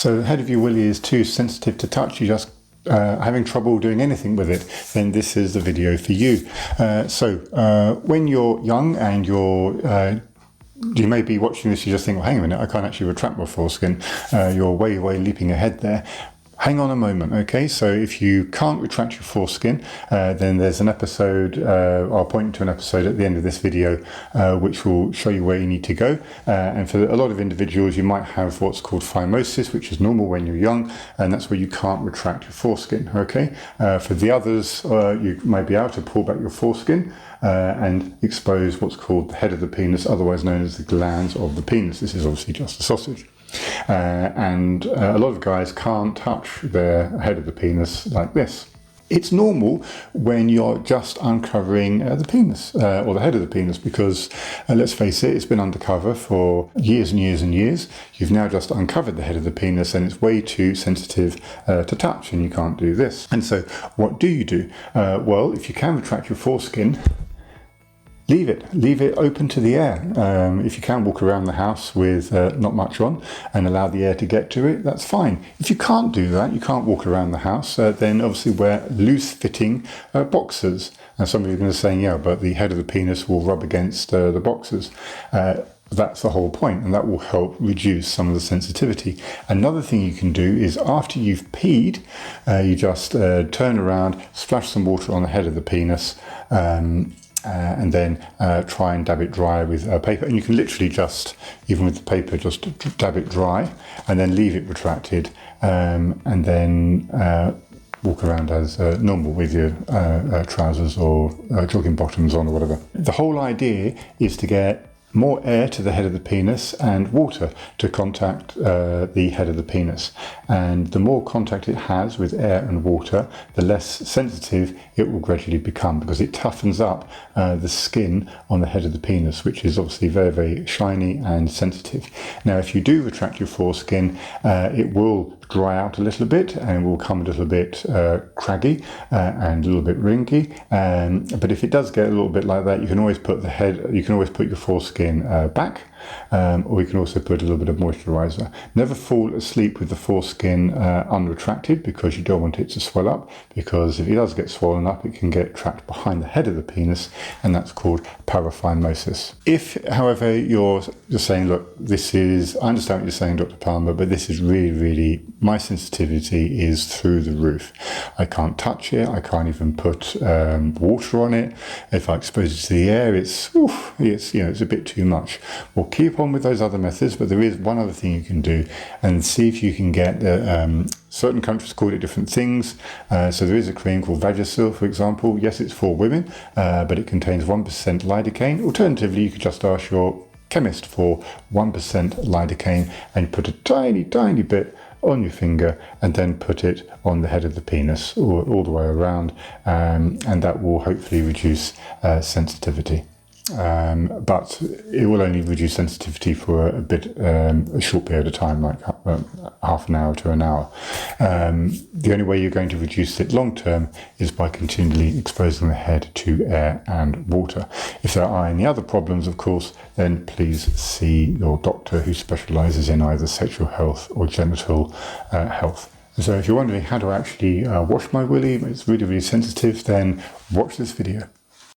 So the head of your willy is too sensitive to touch, you just having trouble doing anything with it, then this is the video for you. When you're young and you may be watching this, you just think, well, hang a minute, I can't actually retract my foreskin. You're way leaping ahead there. Hang on a moment, okay? So if you can't retract your foreskin, then there's an episode, I'll point to an episode at the end of this video, which will show you where you need to go. And for a lot of individuals, you might have what's called phimosis, which is normal when you're young, and that's where you can't retract your foreskin, okay? For the others, you may be able to pull back your foreskin and expose what's called the head of the penis, otherwise known as the glands of the penis. This is obviously just a sausage. And a lot of guys can't touch their head of the penis like this. It's normal when you're just uncovering the penis or the head of the penis because, let's face it, it's been undercover for years and years and years. You've now just uncovered the head of the penis and it's way too sensitive to touch, and you can't do this. And so what do? Well, if you can retract your foreskin, leave it open to the air. If you can walk around the house with not much on and allow the air to get to it, that's fine. If you can't do that, you can't walk around the house, then obviously wear loose-fitting boxers. Now some of you are going to say, yeah, but the head of the penis will rub against the boxers. That's the whole point, and that will help reduce some of the sensitivity. Another thing you can do is after you've peed, you just turn around, splash some water on the head of the penis, and then try and dab it dry with paper. And you can literally just, even with the paper, just dab it dry and then leave it retracted, and then walk around as normal with your trousers or jogging bottoms on or whatever. The whole idea is to get more air to the head of the penis and water to contact the head of the penis. And the more contact it has with air and water, the less sensitive it will gradually become, because it toughens up the skin on the head of the penis, which is obviously very shiny and sensitive. Now, if you do retract your foreskin, it will dry out a little bit and will come a little bit craggy and a little bit ringy. But if it does get a little bit like that, you can always put your foreskin back, or you can also put a little bit of moisturizer. Never fall asleep with the foreskin unretracted, because you don't want it to swell up, because if it does get swollen up, it can get trapped behind the head of the penis, and that's called paraphimosis. If, however, you're saying, look, I understand what you're saying, Dr. Palmer, but this is really, my sensitivity is through the roof. I can't touch it, I can't even put water on it. If I expose it to the air, it's a bit too much. Well, keep on with those other methods, but there is one other thing you can do, and see if you can get certain countries call it different things. So there is a cream called Vagisil, for example. Yes, it's for women, but it contains 1% lidocaine. Alternatively, you could just ask your chemist for 1% lidocaine and put a tiny bit on your finger and then put it on the head of the penis all the way around, and that will hopefully reduce sensitivity. But it will only reduce sensitivity for a short period of time, like half an hour to an hour. The only way you're going to reduce it long term is by continually exposing the head to air and water. If there are any other problems, of course, then please see your doctor who specializes in either sexual health or genital health. So if you're wondering how to actually wash my willy, it's really sensitive, then watch this video.